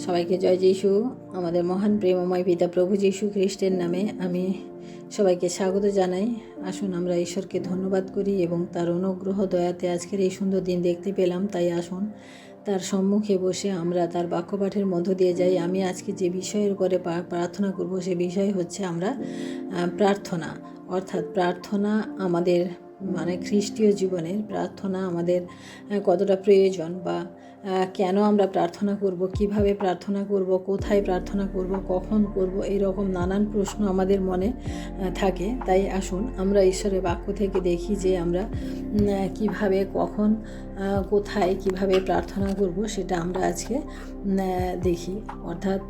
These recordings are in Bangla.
সবাইকে জয় যিশু। আমাদের মহান প্রেমময় পিতা প্রভু যিশু খ্রিস্টের নামে আমি সবাইকে স্বাগত জানাই। আসুন আমরা ঈশ্বরকে ধন্যবাদ করি এবং তার অনুগ্রহ দয়াতে আজকের এই সুন্দর দিন দেখতে পেলাম। তাই আসুন তার সম্মুখে বসে আমরা তার বাক্যপাঠের মধ্য দিয়ে যাই। আমি আজকে যে বিষয়ের উপরে প্রার্থনা করব সে বিষয় হচ্ছে আমরা প্রার্থনা, অর্থাৎ প্রার্থনা আমাদের খ্রিস্টীয় জীবনের প্রার্থনা আমাদের কতটা প্রয়োজন, বা কেন আমরা প্রার্থনা করব, কিভাবে প্রার্থনা করব, কোথায় প্রার্থনা করব, কখন করব, এরকম নানান প্রশ্ন আমাদের মনে থাকে। তাই আসুন আমরা ঈশ্বরের বাক্য থেকে দেখি যে আমরা কিভাবে, কখন, কোথায়, কিভাবে প্রার্থনা করব সেটা আমরা আজকে দেখি। অর্থাৎ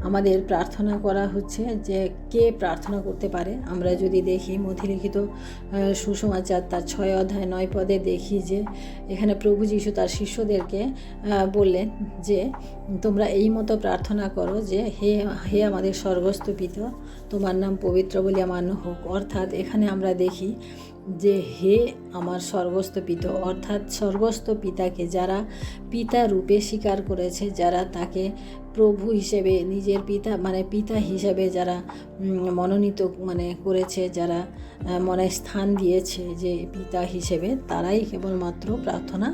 আমাদের প্রার্থনা করা হচ্ছে যে কে প্রার্থনা করতে পারে। আমরা যদি দেখি মথিলিখিত সুসমাচার তার 6 অধ্যায় 9 পদে দেখি যে এখানে প্রভু যীশু তার শিষ্যদেরকে বললেন যে তোমরা এই মতো প্রার্থনা করো যে হে আমাদের স্বর্গস্থ পিতা, তোমার নাম পবিত্র বলিয়া মান্য হোক। অর্থাৎ এখানে আমরা দেখি যে হে আমার স্বর্গস্থ পিতা, অর্থাৎ স্বর্গস্থ পিতাকে যারা পিতা রূপে স্বীকার করেছে, যারা তাকে প্রভু হিসেবে নিজের পিতা হিসেবে যারা মনোনীত করেছে, যারা মনে স্থান দিয়েছে যে পিতা হিসেবে, তারাই কেবলমাত্র প্রার্থনা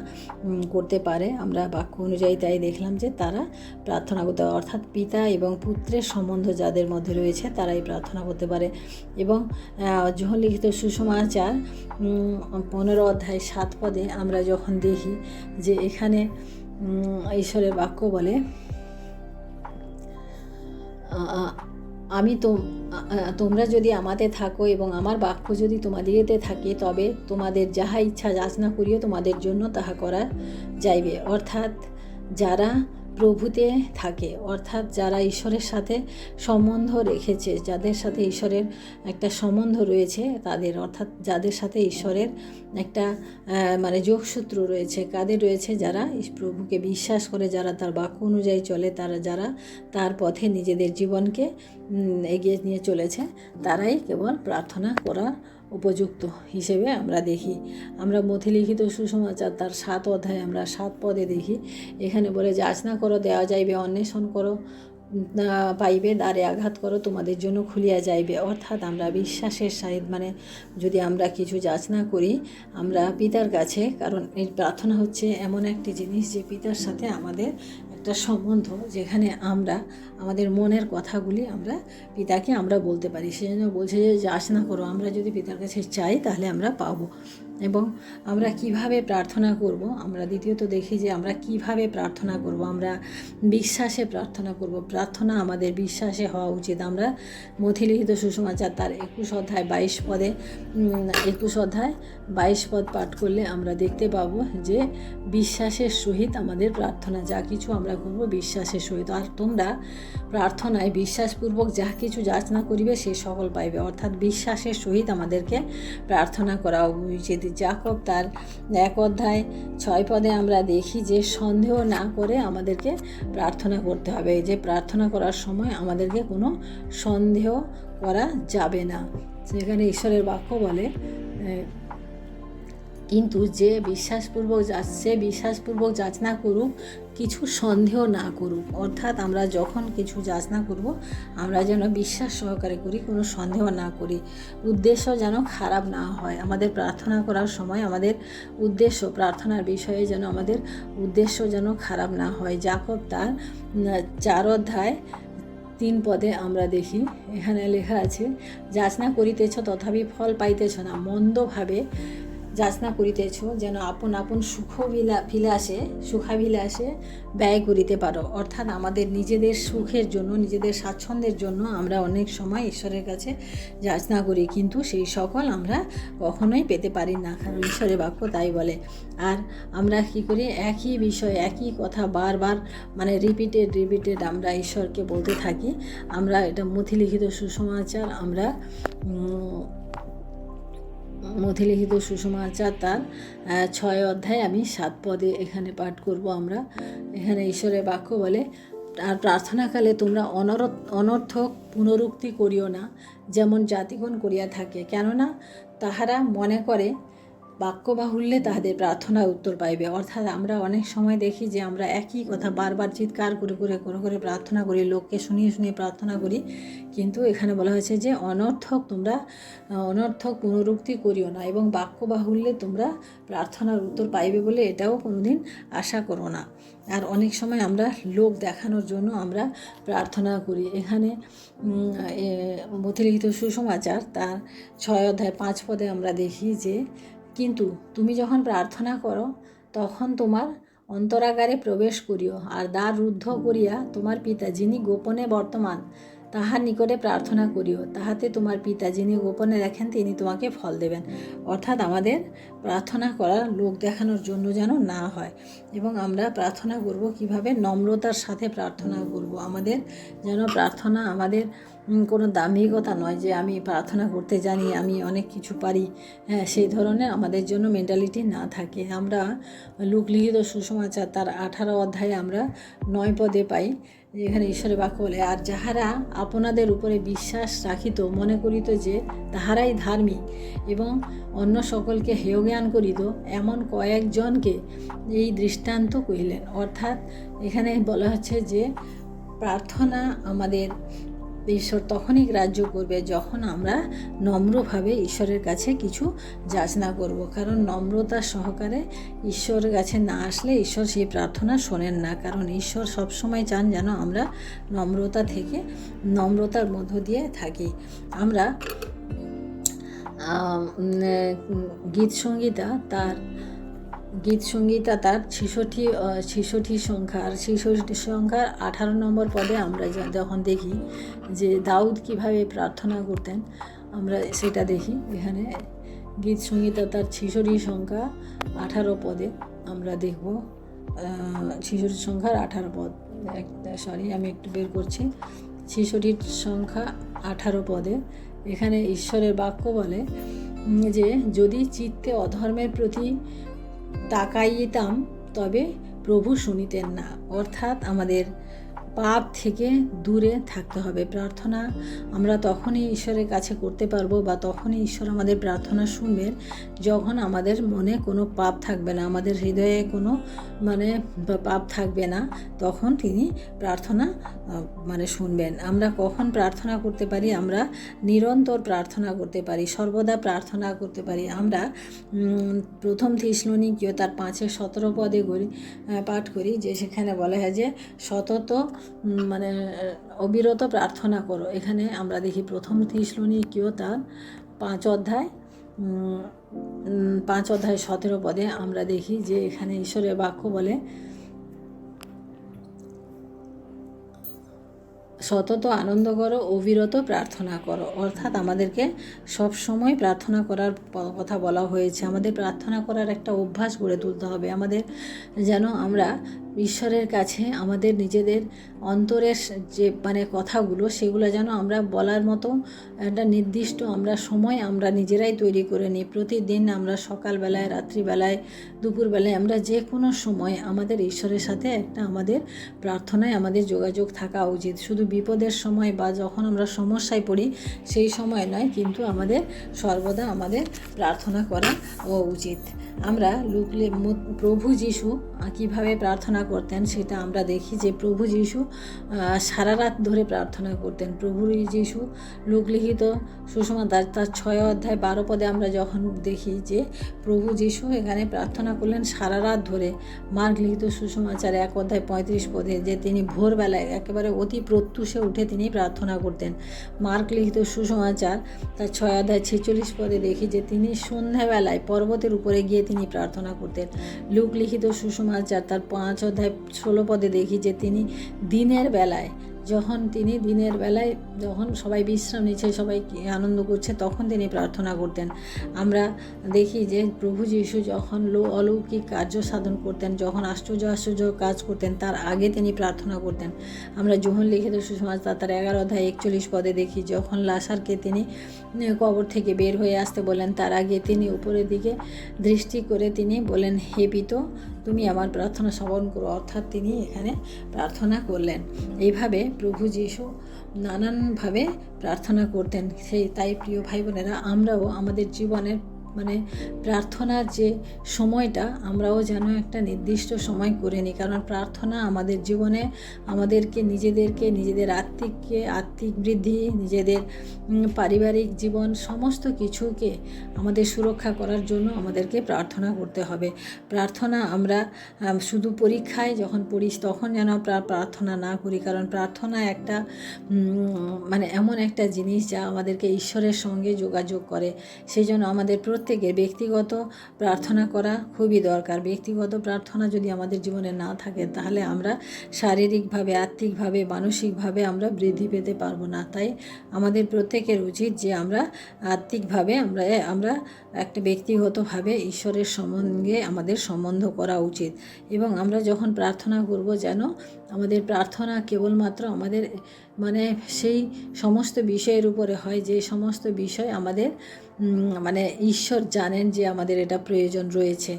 করতে পারে। আমরা বাক্য অনুযায়ী তাই দেখলাম যে তারা প্রার্থনা করতে পারে, অর্থাৎ পিতা এবং পুত্রের সম্বন্ধ যাদের মধ্যে রয়েছে তারাই প্রার্থনা করতে পারে। এবং যোহন লিখিত সুসমাচার 15 অধ্যায় 7 পদে আমরা যখন দেখি যে এখানে ঈশ্বরের বাক্য বলে তোমরা যদি আমাতে থাকো এবং আমার বাক্য যদি তোমাদিগতে থাকে, তবে তোমাদের যাহা ইচ্ছা যাচনা করিও তোমাদের জন্য তাহা করা যাইবে। অর্থাৎ যারা প্রভুতে থাকে, অর্থাৎ যারা ঈশ্বরের সাথে সম্বন্ধ রেখেছে, যাদের সাথে ঈশ্বরের একটা সম্বন্ধ রয়েছে তাদের, অর্থাৎ যাদের সাথে ঈশ্বরের একটা যোগসূত্র রয়েছে, কাদের রয়েছে? যারা প্রভুকে বিশ্বাস করে, যারা তার বাক্য অনুযায়ী চলে, যারা তার পথে নিজেদের জীবনকে এগিয়ে নিয়ে চলেছে, তারাই কেবল প্রার্থনা করা উপযুক্ত হিসেবে আমরা দেখি। আমরা মথিলিখিত সুসমাচার তার 7 অধ্যায় আমরা 7 পদে দেখি, এখানে বলে যাচনা করো দেওয়া যাইবে, অন্বেষণ করো পাইবে, দ্বারে আঘাত করো তোমাদের জন্য খুলিয়া যাইবে। অর্থাৎ আমরা বিশ্বাসের সহিত যদি আমরা কিছু যাচনা করি আমরা পিতার কাছে, কারণ এই প্রার্থনা হচ্ছে এমন একটি জিনিস যে পিতার সাথে আমাদের একটা সম্বন্ধ, যেখানে আমরা আমাদের মনের কথাগুলি আমরা পিতাকে আমরা বলতে পারি। সেই জন্য বলছে যে যাচনা করো। আমরা যদি পিতার কাছে চাই তাহলে আমরা পাবো। এবং আমরা কিভাবে প্রার্থনা করব, আমরা দ্বিতীয়ত দেখি যে আমরা কিভাবে প্রার্থনা করব। আমরা বিশ্বাসে প্রার্থনা করব। প্রার্থনা আমাদের বিশ্বাসে হওয়া উচিত। আমরা মথিলিখিত সুসমাচার তার 21 অধ্যায় 22 পদে 21 অধ্যায় 22 পদ পাঠ করলে আমরা দেখতে পাবো যে বিশ্বাসের সহিত আমাদের প্রার্থনা, যা কিছু আমরা করব বিশ্বাসের সহিত। আর তোমরা প্রার্থনায় বিশ্বাসপূর্বক যা কিছু যাচনা করিবে সে সকল পাইবে। অর্থাৎ বিশ্বাসের সহিত আমাদেরকে প্রার্থনা করা উচিত। যাকব তার 1 অধ্যায় 6 পদে আমরা দেখি যে সন্দেহ না করে আমাদেরকে প্রার্থনা করতে হবে, যে প্রার্থনা করার সময় আমাদেরকে কোনো সন্দেহ করা যাবে না। সেখানে ঈশ্বরের বাক্য বলে কিন্তু যে বিশ্বাসপূর্বক যাচনা করুক, কিছু সন্দেহ না করুক। অর্থাৎ আমরা যখন কিছু যাচনা করব আমরা যেন বিশ্বাস সহকারে করি, কোনো সন্দেহ না করি, উদ্দেশ্য যেন খারাপ না হয়। আমাদের প্রার্থনা করার সময় আমাদের উদ্দেশ্য, প্রার্থনার বিষয়ে যেন আমাদের উদ্দেশ্য যেন খারাপ না হয়। যাকব তার 4 অধ্যায় 3 পদে আমরা দেখি, এখানে লেখা আছে যাচনা করিতেছ তথাপি ফল পাইতেছ না, মন্দভাবে যাচনা করিতেছ যেন আপন আপন সুখাভিলাষে ব্যয় করিতে পারো। অর্থাৎ আমাদের নিজেদের সুখের জন্য, নিজেদের স্বাচ্ছন্দ্যের জন্য আমরা অনেক সময় ঈশ্বরের কাছে যাচনা করি, কিন্তু সেই সকল আমরা কখনোই পেতে পারি না, কারণ ঈশ্বরের বাক্য তাই বলে। আর আমরা কি করি, একই বিষয় একই কথা বারবার রিপিটেড আমরা ঈশ্বরকে বলতে থাকি। আমরা এটা মথিলিখিত সুসমাচার আমরা মথিলিখিত সুসমাচার তার 6 অধ্যায় আমি 7 পদে এখানে পাঠ করব। আমরা এখানে ঈশ্বরের বাক্য বলে, আর প্রার্থনাকালে তোমরা অনর্থক পুনরুক্তি করিও না, যেমন জাতিগণ করিয়া থাকে, কেননা তাহারা মনে করে বাক্য বাহুল্যে তাহাদের প্রার্থনা উত্তর পাইবে। অর্থাৎ আমরা অনেক সময় দেখি যে আমরা একই কথা বারবার চিৎকার করে করে প্রার্থনা করি, লোককে শুনিয়ে শুনিয়ে প্রার্থনা করি, কিন্তু এখানে বলা হয়েছে যে অনর্থক পুনরুক্তি করিও না, এবং বাক্য বাহুল্যে তোমরা প্রার্থনার উত্তর পাইবে বলে এটাও কোনোদিন আশা করো না। আর অনেক সময় আমরা লোক দেখানোর জন্য আমরা প্রার্থনা করি। এখানে মথিলিখিত সুসমাচার তার 6 অধ্যায় 5 পদে আমরা দেখি যে, কিন্তু তুমি যখন প্রার্থনা করো তখন তোমার অন্তরাগারে প্রবেশ করিও, আর দ্বার রুদ্ধ করিয়া তোমার পিতা যিনি গোপনে বর্তমান তাহার নিকটে প্রার্থনা করিও, তাহাতে তোমার পিতা যিনি গোপনে দেখেন তিনি তোমাকে ফল দেবেন। অর্থাৎ আমাদের প্রার্থনা করা লোক দেখানোর জন্য যেন না হয়, এবং আমরা প্রার্থনা করব কিভাবে, নম্রতার সাথে প্রার্থনা করব। আমাদের যেন প্রার্থনা আমাদের কোনো দাম্ভিকতা নয় যে আমি প্রার্থনা করতে জানি, আমি অনেক কিছু পারি, সেই ধরনের আমাদের জন্য মেন্টালিটি না থাকে। আমরা লোকলিখিত সুসমাচার তার 18 অধ্যায়ে আমরা 9 পদে পাই, যেখানে ঈশ্বরের বাক্য বলে, আর যাহারা আপনাদের উপরে বিশ্বাস রাখিত মনে করিত যে তাহারাই ধার্মিক এবং অন্য সকলকে হেয় জ্ঞান করিত, এমন কয়েকজনকে এই দৃষ্টান্ত কহিলেন। অর্থাৎ এখানে বলা হচ্ছে যে প্রার্থনা আমাদের ঈশ্বর তখনই গ্রাহ্য করবে যখন আমরা নম্রভাবে ঈশ্বরের কাছে কিছু যাচনা করব, কারণ নম্রতা সহকারে ঈশ্বরের কাছে না আসলে ঈশ্বর সেই প্রার্থনা শোনেন না। কারণ ঈশ্বর সবসময় চান যেন আমরা নম্রতার মধ্য দিয়ে থাকি। আমরা গীত সংগীতা তার 66 সংখ্যার 18 নম্বর পদে আমরা যখন দেখি যে দাউদ কিভাবে প্রার্থনা করতেন, আমরা সেটা দেখি। এখানে গীত সংগীতা তার 66 সংখ্যা 18 পদে আমরা দেখব, 66 সংখ্যার 18 পদ, আমি একটু বের করছি, 66 সংখ্যা 18 পদে এখানে ঈশ্বরের বাক্য বলে যে, যদি চিত্তে অধর্মের প্রতি তাকাইতাম তবে প্রভু শুনিতেন না। অর্থাৎ আমাদের পাপ থেকে দূরে থাকতে হবে। প্রার্থনা আমরা তখনই ঈশ্বরের কাছে করতে পারবো, বা তখনই ঈশ্বর আমাদের প্রার্থনা শুনবেন যখন আমাদের মনে কোনো পাপ থাকবে না, আমাদের হৃদয়ে কোনো পাপ থাকবে না, তখন তিনি প্রার্থনা শুনবেন। আমরা কখন প্রার্থনা করতে পারি? আমরা নিরন্তর প্রার্থনা করতে পারি, সর্বদা প্রার্থনা করতে পারি। আমরা প্রথম থেসলোনিকীয় তার 5:17 পদে পাঠ করি, যে সেখানে বলা হয় যে সতত অবিরত প্রার্থনা করো। এখানে আমরা দেখি প্রথম থেসলোনিকীয় তার 5 অধ্যায় 17 পদে আমরা দেখি যে এখানে ঈশ্বরের বাক্য বলে, সতত আনন্দ করো, অবিরত প্রার্থনা করো। অর্থাৎ আমাদেরকে সব সময় প্রার্থনা করার কথা বলা হয়েছে। আমাদের প্রার্থনা করার একটা অভ্যাস গড়ে তুলতে হবে। আমাদের যেন আমরা ঈশ্বরের কাছে আমাদের নিজেদের অন্তরের যে কথাগুলো, সেগুলো যেন আমরা বলার মতো একটা নির্দিষ্ট সময় আমরা নিজেরাই তৈরি করে নিই। প্রতিদিন আমরা সকালবেলায়, রাত্রিবেলায়, দুপুরবেলায়, আমরা যে কোনো সময় আমাদের ঈশ্বরের সাথে আমাদের প্রার্থনায় আমাদের যোগাযোগ থাকা উচিত। শুধু বিপদের সময় বা যখন আমরা সমস্যায় পড়ি সেই সময় নয়, কিন্তু আমাদের সর্বদা আমাদের প্রার্থনা করা উচিত। আমরা প্রভু যীশু কীভাবে প্রার্থনা করতেন সেটা আমরা দেখি, যে প্রভু যীশু সারা রাত ধরে প্রার্থনা করতেন। প্রভু যীশু লোকলিখিত সুসমাচার তার 6 অধ্যায় 12 পদে আমরা যখন দেখি যে প্রভু যীশু এখানে প্রার্থনা করলেন সারা রাত ধরে। মার্ক লিখিত সুসমাচার 1 অধ্যায় 35 পদে যে তিনি ভোরবেলায় একেবারে অতি প্রত্যুষে উঠে তিনি প্রার্থনা করতেন। মার্ক লিখিত সুসমাচার তার 6 অধ্যায় 46 পদে দেখি যে তিনি সন্ধ্যাবেলায় পর্বতের উপরে গিয়ে তিনি প্রার্থনা করতেন। লুক লিখিত সুসমাচার তার 5 অধ্যায় 16 পদে দেখি যে তিনি দিনের বেলায় যখন সবাই বিশ্রাম নিচ্ছে, সবাই আনন্দ করছে, তখন তিনি প্রার্থনা করতেন। আমরা দেখি যে প্রভু যীশু যখন অলৌকিক কার্য সাধন করতেন, যখন আশ্চর্য কাজ করতেন, তার আগে তিনি প্রার্থনা করতেন। আমরা যোহন লিখিত সুসমাচার তার 11 অধ্যায় 41 পদে দেখি যখন লাসারকে তিনি কবর থেকে বের হয়ে আসতে বলেন, তার আগে তিনি উপরের দিকে দৃষ্টি করে তিনি বলেন, হে পিতা, তুমি আমার প্রার্থনা শ্রবণ করো। অর্থাৎ তিনি এখানে প্রার্থনা করলেন। এইভাবে প্রভু যীশু নানানভাবে প্রার্থনা করতেন। তাই প্রিয় ভাই বোনেরা, আমরাও আমাদের জীবনের মানে প্রার্থনার যে সময়টা আমরাও যেন একটা নির্দিষ্ট সময় করে নিই, কারণ প্রার্থনা আমাদের জীবনে আমাদেরকে নিজেদের আত্মিক বৃদ্ধি, নিজেদের পারিবারিক জীবন সমস্ত কিছুকে আমাদের সুরক্ষা করার জন্য আমাদেরকে প্রার্থনা করতে হবে। প্রার্থনা আমরা শুধু পরীক্ষায় যখন পড়ি তখন যেন প্রার্থনা না করি, কারণ প্রার্থনা একটা মানে এমন একটা জিনিস যা আমাদেরকে ঈশ্বরের সঙ্গে যোগাযোগ করে। সেই জন্য আমাদের প্রত্যেকের ব্যক্তিগত প্রার্থনা করা খুবই দরকার। ব্যক্তিগত প্রার্থনা যদি আমাদের জীবনে না থাকে তাহলে আমরা শারীরিকভাবে, আত্মিকভাবে, মানসিকভাবে আমরা বৃদ্ধি পেতে পারবো না। তাই আমাদের প্রত্যেকের উচিত যে আমরা আত্মিকভাবে আমরা একটা ব্যক্তিগতভাবে ঈশ্বরের সঙ্গে আমাদের সম্বন্ধ করা উচিত। এবং আমরা যখন প্রার্থনা করব যেন আমাদের প্রার্থনা কেবলমাত্র আমাদের মানে সেই সমস্ত বিষয়ের উপরে হয় যে সমস্ত বিষয় আমাদের মানে ঈশ্বর জানেন যে আমাদের এটা প্রয়োজন রয়েছে।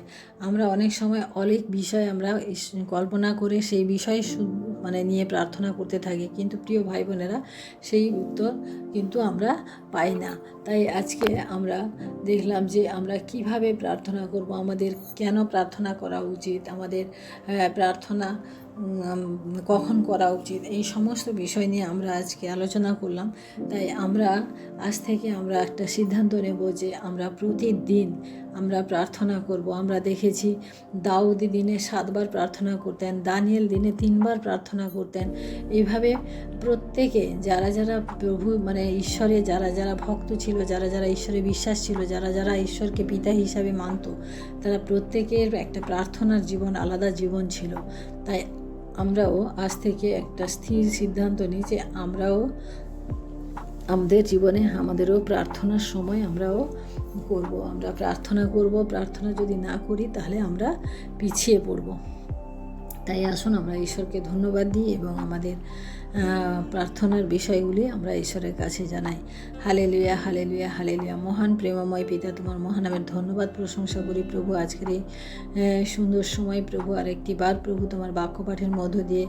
আমরা অনেক সময় অনেক বিষয় আমরা কল্পনা করে সেই বিষয় মানে নিয়ে প্রার্থনা করতে থাকি, কিন্তু প্রিয় ভাই বোনেরা সেই উত্তর কিন্তু আমরা পাই না। তাই আজকে আমরা দেখলাম যে আমরা কিভাবে প্রার্থনা করব, আমাদের কেন প্রার্থনা করা উচিত, আমাদের প্রার্থনা কখন করা উচিত, এই সমস্ত বিষয় নিয়ে আমরা আজকে আলোচনা করলাম। তাই আমরা আজ থেকে আমরা একটা সিদ্ধান্ত নেব যে আমরা প্রতিদিন আমরা প্রার্থনা করব। আমরা দেখেছি দাউদ দিনে 7 বার প্রার্থনা করতেন, দানিয়েল দিনে 3 বার প্রার্থনা করতেন। এইভাবে প্রত্যেকে যারা প্রভু মানে ঈশ্বরে যারা ভক্ত ছিল, যারা ঈশ্বরে বিশ্বাস ছিল, যারা ঈশ্বরকে পিতা হিসাবে মানত, তারা প্রত্যেকের একটা প্রার্থনার জীবন, আলাদা জীবন ছিল। তাই আমরাও আজ থেকে একটা স্থির সিদ্ধান্ত নিই যে আমরাও আমাদের জীবনে আমাদেরও প্রার্থনার সময় আমরাও করব, আমরা প্রার্থনা করব। প্রার্থনা যদি না করি তাহলে আমরা পিছিয়ে পড়ব। তাই আসুন আমরা ঈশ্বরকে ধন্যবাদ দিই এবং আমাদের প্রার্থনার বিষয়গুলি আমরা ঈশ্বরের কাছে জানাই। Hallelujah, hallelujah, hallelujah. মহান প্রেমময় পিতা, তোমার মহানামের ধন্যবাদ প্রশংসা করি প্রভু। আজকের এই সুন্দর সময় প্রভু আরেকটি বার প্রভু তোমার বাক্য পাঠের মধ্য দিয়ে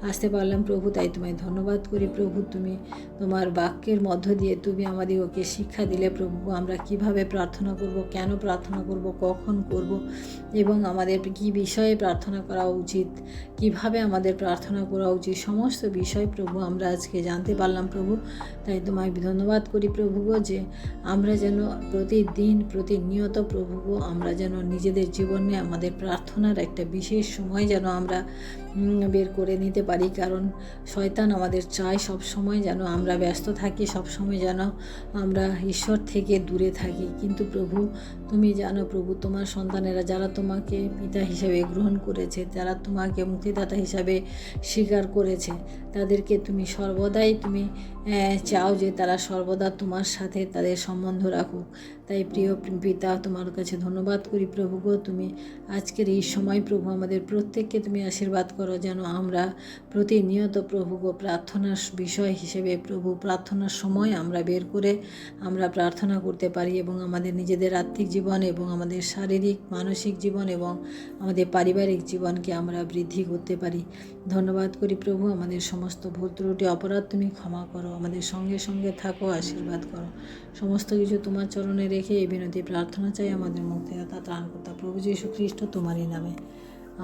আসতে পারলাম প্রভু, তাই তোমায় ধন্যবাদ করি প্রভু। তুমি তোমার বাক্যের মধ্য দিয়ে তুমি আমাদেরকে শিক্ষা দিলে প্রভু, আমরা কিভাবে প্রার্থনা করব, কেন প্রার্থনা করব, কখন করব এবং আমাদের কি বিষয়ে প্রার্থনা করা উচিত, কিভাবে আমাদের প্রার্থনা করা উচিত, সমস্ত বিষয় প্রভু আমরা আজকে জানতে পারলাম প্রভু। তাই তোমায় ধন্যবাদ করি প্রভু গো, যে আমরা যেন প্রতিদিন প্রতিনিয়ত প্রভু গো আমরা যেন নিজেদের জীবনে আমাদের প্রার্থনার একটা বিশেষ সময় যেন আমরা বের করে নিতে পারি, কারণ শয়তান আমাদের চায় সব সময় যেন আমরা ব্যস্ত থাকি, সব সময় যেন আমরা ঈশ্বর থেকে দূরে থাকি। কিন্তু প্রভু তুমি জানো প্রভু, তোমার সন্তানেরা যারা তোমাকে পিতা হিসেবে গ্রহণ করেছে, যারা তোমাকে মুক্তিদাতা হিসাবে স্বীকার করেছে, তাদেরকে তুমি সর্বদাই তুমি চাও যে তারা সর্বদা তোমার সাথে তাদের সম্বন্ধ রাখুক। তাই প্রিয় পিতা, তোমার কাছে ধন্যবাদ করি প্রভু গো, তুমি আজকের এই সময় প্রভু আমাদের প্রত্যেককে তুমি আশীর্বাদ করো, যেন আমরা প্রতিনিয়ত প্রভু গো প্রার্থনার বিষয় হিসেবে প্রভু প্রার্থনার সময় আমরা বের করে আমরা প্রার্থনা করতে পারি এবং আমাদের নিজেদের আত্মিক জীবন এবং আমাদের শারীরিক মানসিক জীবন এবং আমাদের পারিবারিক জীবনকে আমরা বৃদ্ধি করতে পারি। ধন্যবাদ করি প্রভু, আমাদের সমস্ত ভুল ত্রুটি অপরাধ তুমি ক্ষমা করো, আমাদের সঙ্গে সঙ্গে থাকো, আশীর্বাদ করো। সমস্ত কিছু তোমার চরণে রেখে এই বিনতি প্রার্থনা চাই আমাদের মুক্তিদাতা ত্রাণকর্তা প্রভু যীশু খ্রিস্ট তোমারই নামে,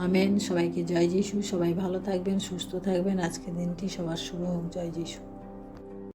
আমেন। সবাইকে জয় যীশু। সবাই ভালো থাকবেন, সুস্থ থাকবেন। আজকের দিনটি সবার শুভ হোক। জয় যীশু।